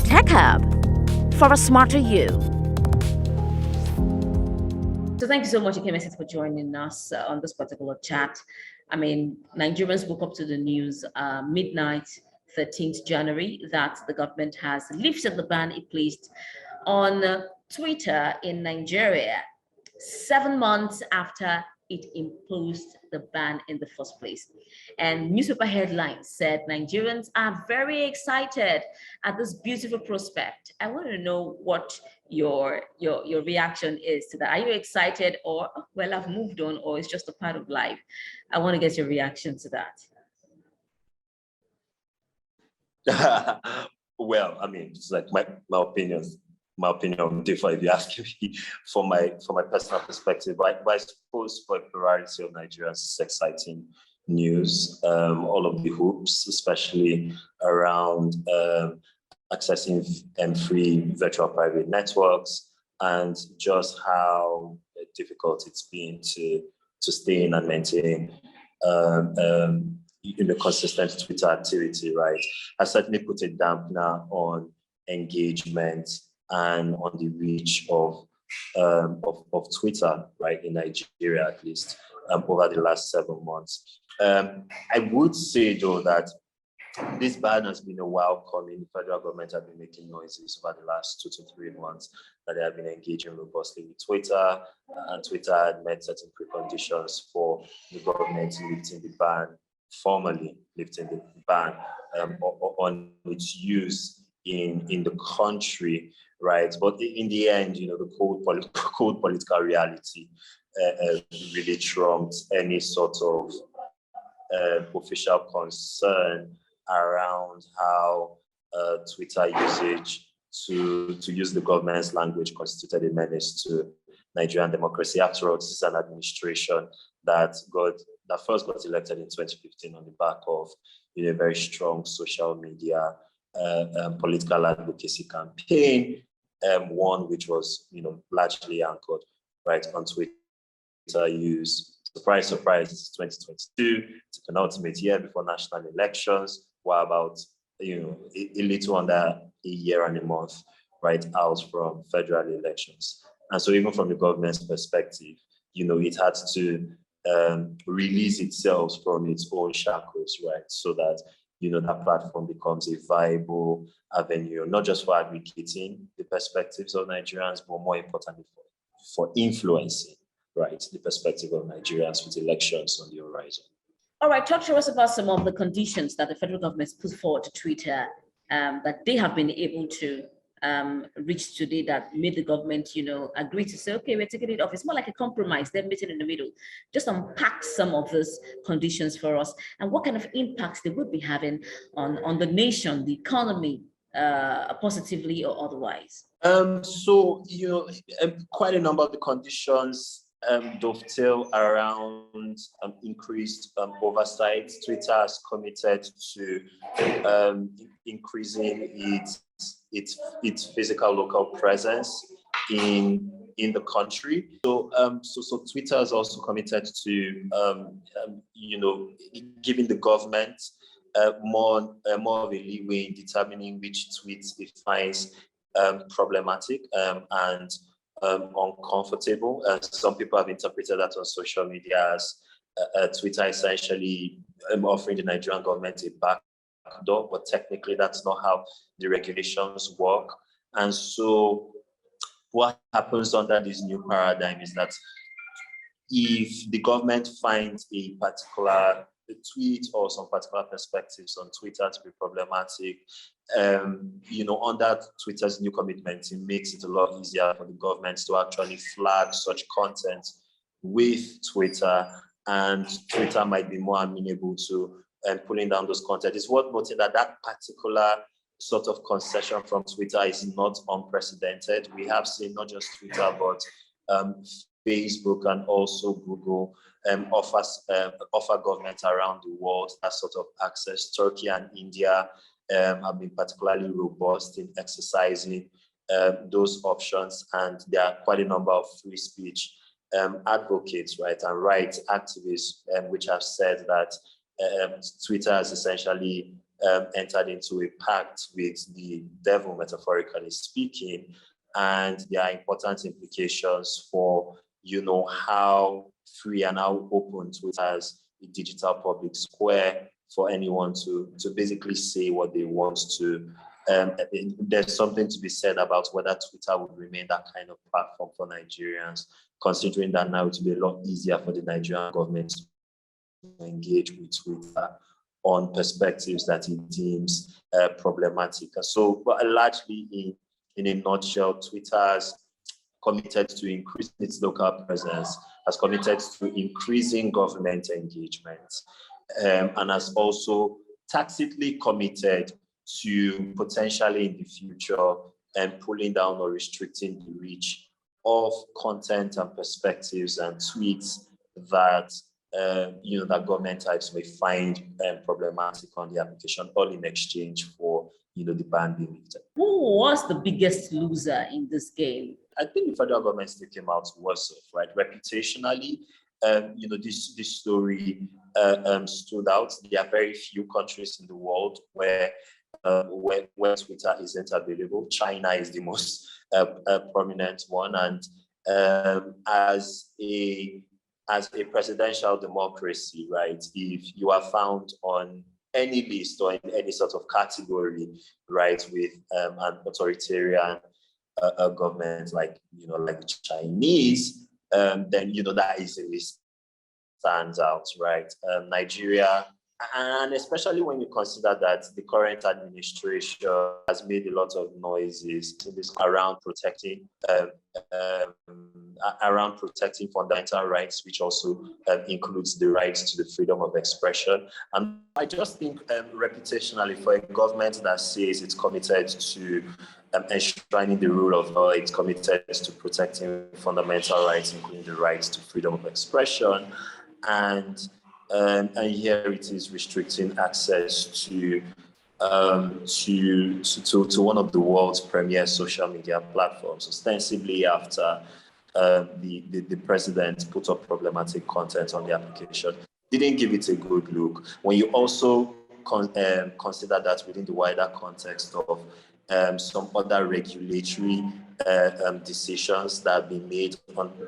Tech Hub for a smarter you. So thank you so much, Ikemesis, for joining us on this particular chat. I mean, Nigerians woke up to the news midnight, 13th January, that the government has lifted the ban it placed on Twitter in Nigeria, 7 months after it imposed the ban in the first place. And newspaper headlines said Nigerians are very excited at this beautiful prospect. I want to know what your reaction is to that. Are you excited, or "Oh, well, I've moved on," or it's just a part of life? I want to get your reaction to that. Well, I mean, it's like my opinion differ if you ask me from my personal perspective. But I suppose for a plurality of Nigerians, it's exciting news. All of the hoops, especially around accessing free virtual private networks, and just how difficult it's been to stay in and maintain consistent Twitter activity, right? Has certainly put a dampener on engagement and on the reach of Twitter, right, in Nigeria at least, over the last 7 months. I would say though that this ban has been a while coming. The federal government have been making noises over the last 2 to 3 months that they have been engaging robustly with Twitter, and Twitter had met certain preconditions for the government lifting the ban, formally lifting the ban on its use in the country, right? But in the end, the cold political reality really trumped any sort of official concern around how Twitter usage to use the government's language constituted a menace to Nigerian democracy. After all, this is an administration that first got elected in 2015 on the back of a very strong social media political advocacy campaign, one which was largely anchored right on Twitter use. Surprise, surprise, it's 2022. It's an ultimate year before national elections. We're about a little under a year and a month right out from federal elections. And so even from the government's perspective, it had to release itself from its own shackles, right? So that, that platform becomes a viable avenue, not just for aggregating the perspectives of Nigerians, but more importantly for influencing, right, the perspective of Nigerians with elections on the horizon. All right, talk to us about some of the conditions that the federal government put forward to Twitter that they have been able to reach today that made the government, agree to say, okay, we're taking it off. It's more like a compromise. They're meeting in the middle. Just unpack some of those conditions for us and what kind of impacts they would be having on the nation, the economy, positively or otherwise. So, quite a number of the conditions dovetail around increased oversight. Twitter has committed to increasing its physical local presence in the country. So Twitter has also committed to giving the government more of a leeway in determining which tweets it finds problematic and uncomfortable. Some people have interpreted that on social media as Twitter essentially offering the Nigerian government a backdoor, but technically that's not how the regulations work. And so what happens under this new paradigm is that if the government finds a particular tweet or some particular perspectives on Twitter to be problematic, under Twitter's new commitment, it makes it a lot easier for the government to actually flag such content with Twitter, and Twitter might be more amenable to pulling down those content. It's worth noting that particular sort of concession from Twitter is not unprecedented. We have seen not just Twitter, but Facebook and also Google offer governments around the world that sort of access. Turkey and India have been particularly robust in exercising those options, and there are quite a number of free speech advocates, right, and rights activists, which have said that Twitter has essentially entered into a pact with the devil, metaphorically speaking, and there are important implications for, how free and how open Twitter as a digital public square for anyone to basically say what they want to. There's something to be said about whether Twitter would remain that kind of platform for Nigerians, considering that now it will be a lot easier for the Nigerian government to engage with Twitter on perspectives that it deems problematic. So, but largely in a nutshell, Twitter has committed to increasing its local presence, has committed to increasing government engagement, and has also tacitly committed to potentially in the future pulling down or restricting the reach of content and perspectives and tweets that that government types may find problematic on the application, all in exchange for the ban being lifted. Who was the biggest loser in this game? I think the federal government still came out worse off, right? Reputationally, this story stood out. There are very few countries in the world where Twitter isn't available. China is the most prominent one, and as a presidential democracy, right? If you are found on any list or in any sort of category, right, with an authoritarian government like Chinese, then that easily stands out, right? Nigeria, and especially when you consider that the current administration has made a lot of noises around protecting fundamental rights, which also includes the rights to the freedom of expression. And I just think reputationally, for a government that says it's committed to enshrining the rule of law, it's committed to protecting fundamental rights, including the rights to freedom of expression, and here it is restricting access to one of the world's premier social media platforms, ostensibly after the president put up problematic content on the application. Didn't give it a good look. When you also consider that within the wider context of some other regulatory decisions that have been made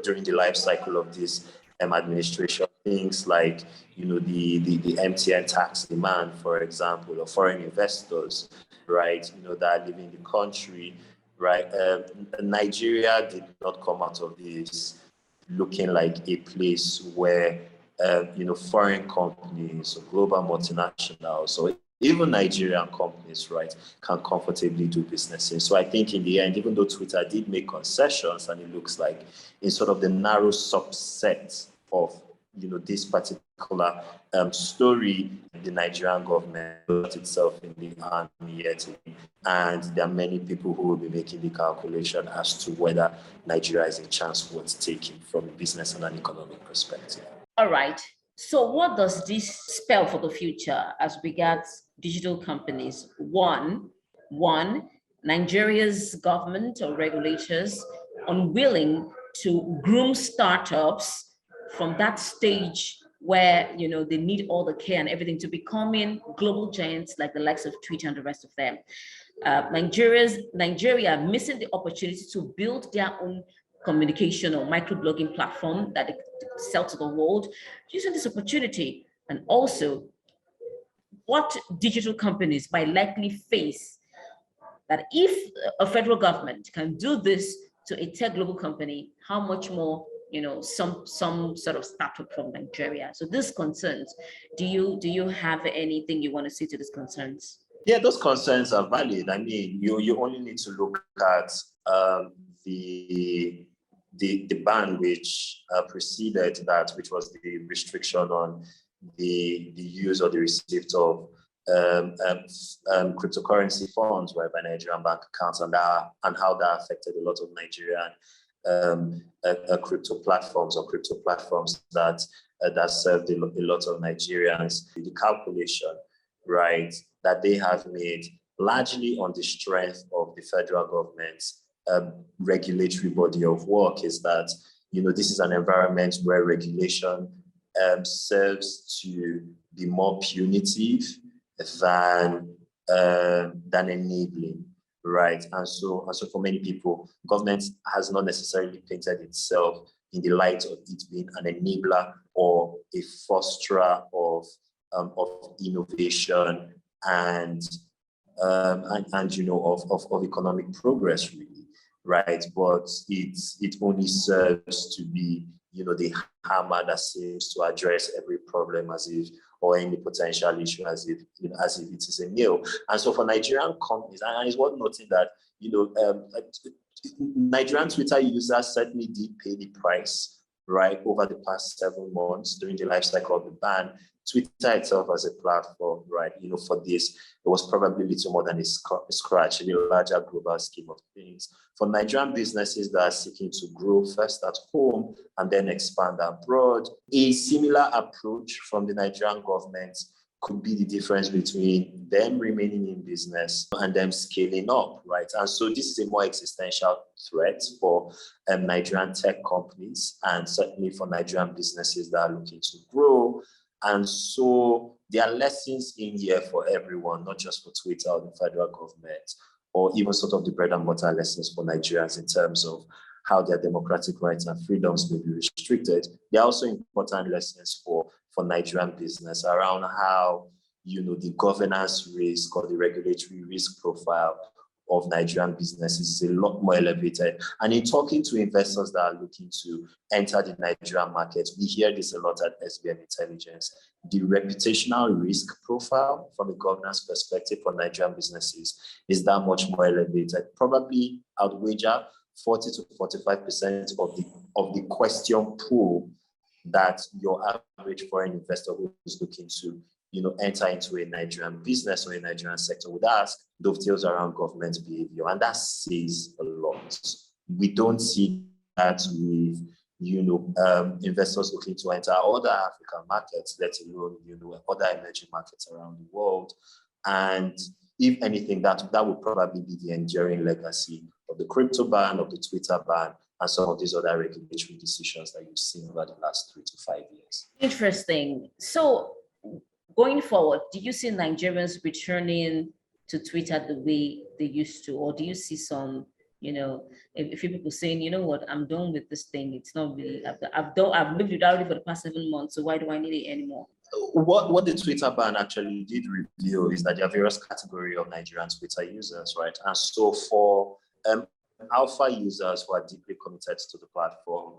during the life cycle of this administration, things like the MTN tax demand, for example, or foreign investors, right, that are living in the country, right. Nigeria did not come out of this looking like a place where foreign companies or global multinationals or even Nigerian companies, right, can comfortably do business in. So I think in the end, even though Twitter did make concessions, and it looks like in sort of the narrow subset of this particular story, the Nigerian government got itself in the army yet, and there are many people who will be making the calculation as to whether Nigeria is a chance worth taking from a business and an economic perspective. All right. So what does this spell for the future as regards digital companies? One, Nigeria's government or regulators unwilling to groom startups from that stage where they need all the care and everything to becoming global giants like the likes of Twitter and the rest of them. Nigeria missing the opportunity to build their own communication or microblogging platform that they sell to the world, using this opportunity. And also, what digital companies might likely face that if a federal government can do this to a tech global company, how much more some sort of startup from Nigeria. So these concerns, do you have anything you want to say to these concerns? Yeah, those concerns are valid. I mean, you only need to look at the ban which preceded that, which was the restriction on the use or the receipt of cryptocurrency funds, right, by Nigerian bank accounts, and how that affected a lot of Nigerian crypto platforms that served a lot of Nigerians. The calculation, right, that they have made largely on the strength of the federal government's regulatory body of work is that this is an environment where regulation serves to be more punitive than enabling, right? And so for many people, government has not necessarily painted itself in the light of it being an enabler or a fosterer of innovation and of economic progress, really, right? But it only serves to be the hammer that seems to address every problem or any potential issue as if it is a nail. And so for Nigerian companies, and it's worth noting that Nigerian Twitter users certainly did pay the price, right, over the past 7 months during the life cycle of the ban. Twitter itself as a platform, right, for this, it was probably little more than a scratch in the larger global scheme of things. For Nigerian businesses that are seeking to grow first at home and then expand abroad, a similar approach from the Nigerian government could be the difference between them remaining in business and them scaling up, right? And so this is a more existential threat for Nigerian tech companies and certainly for Nigerian businesses that are looking to grow. And so there are lessons in here for everyone, not just for Twitter or the federal government, or even sort of the bread and butter lessons for Nigerians in terms of how their democratic rights and freedoms may be restricted. There are also important lessons for Nigerian business around how, the governance risk or the regulatory risk profile of Nigerian businesses is a lot more elevated. And in talking to investors that are looking to enter the Nigerian market, we hear this a lot at SBM Intelligence. The reputational risk profile from a governance perspective for Nigerian businesses is that much more elevated. Probably, I would wager 40 to 45% of the question pool that your average foreign investor who is looking to enter into a Nigerian business or a Nigerian sector would ask dovetails around government behavior. And that says a lot. We don't see that with, investors looking to enter other African markets, let alone, other emerging markets around the world. And if anything, that would probably be the enduring legacy of the crypto ban, of the Twitter ban, and some of these other regulatory decisions that you've seen over the last 3 to 5 years. Interesting. So going forward, do you see Nigerians returning to Twitter the way they used to? Or do you see some, if people saying, you know what, I'm done with this thing. It's not really, I've lived without it for the past 7 months, so why do I need it anymore? What the Twitter ban actually did reveal is that there are various categories of Nigerian Twitter users, right? And so for alpha users who are deeply committed to the platform,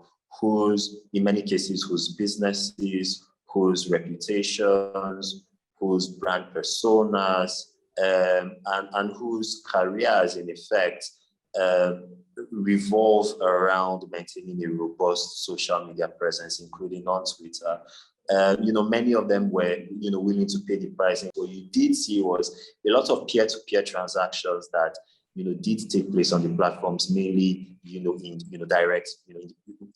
in many cases, whose businesses, whose reputations, whose brand personas, and whose careers, in effect, revolve around maintaining a robust social media presence, including on Twitter. Many of them were, willing to pay the price. And what you did see was a lot of peer-to-peer transactions that, did take place on the platforms, mainly, in direct,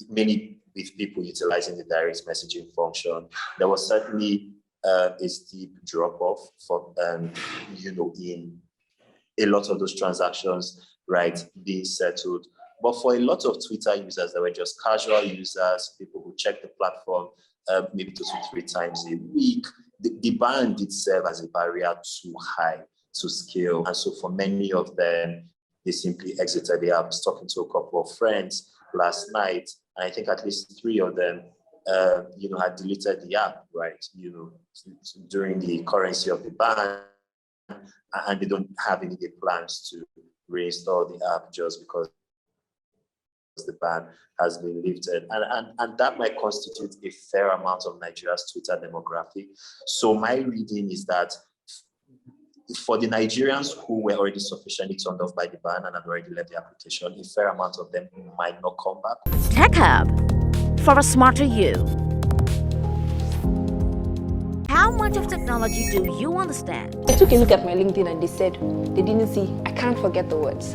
mainly with people utilizing the direct messaging function. There was certainly a steep drop-off for, in a lot of those transactions, right, being settled. But for a lot of Twitter users that were just casual users, people who check the platform maybe 2 to 3 times a week, the ban did serve as a barrier too high to scale. And so for many of them, they simply exited the app. I was talking to a couple of friends last night, and I think at least 3 of them, had deleted the app, right, during the currency of the ban, and they don't have any plans to reinstall the app just because the ban has been lifted. And that might constitute a fair amount of Nigeria's Twitter demographic. So my reading is that for the Nigerians who were already sufficiently turned off by the ban and had already left the application, a fair amount of them might not come back. Tech Hub, for a smarter you. How much of technology do you understand? I took a look at my LinkedIn and they said they didn't see, I can't forget the words,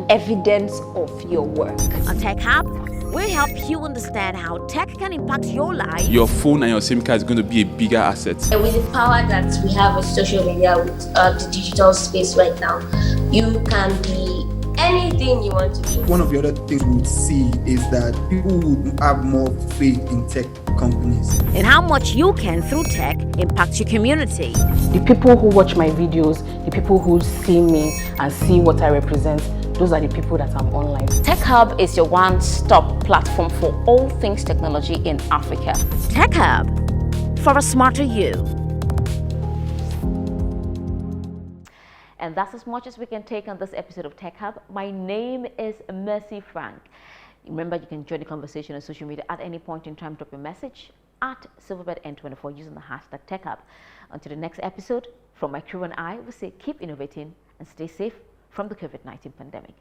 evidence of your work. On Tech Hub, we help you understand how tech can impact your life. Your phone and your SIM card is going to be a bigger asset. And with the power that we have with social media, with the digital space right now, you can be anything you want to be. One of the other things we would see is that people would have more faith in tech companies. and how much you can, through tech, impact your community. The people who watch my videos, the people who see me and see what I represent, those are the people that I'm online. Tech Hub is your one-stop platform for all things technology in Africa. Tech Hub, for a smarter you. And that's as much as we can take on this episode of Tech Hub. My name is Mercy Frank. Remember, you can join the conversation on social media at any point in time. Drop your message at SilverbirdN24 using the hashtag Tech Hub. Until the next episode, from my crew and I, we say keep innovating and stay safe from the COVID-19 pandemic.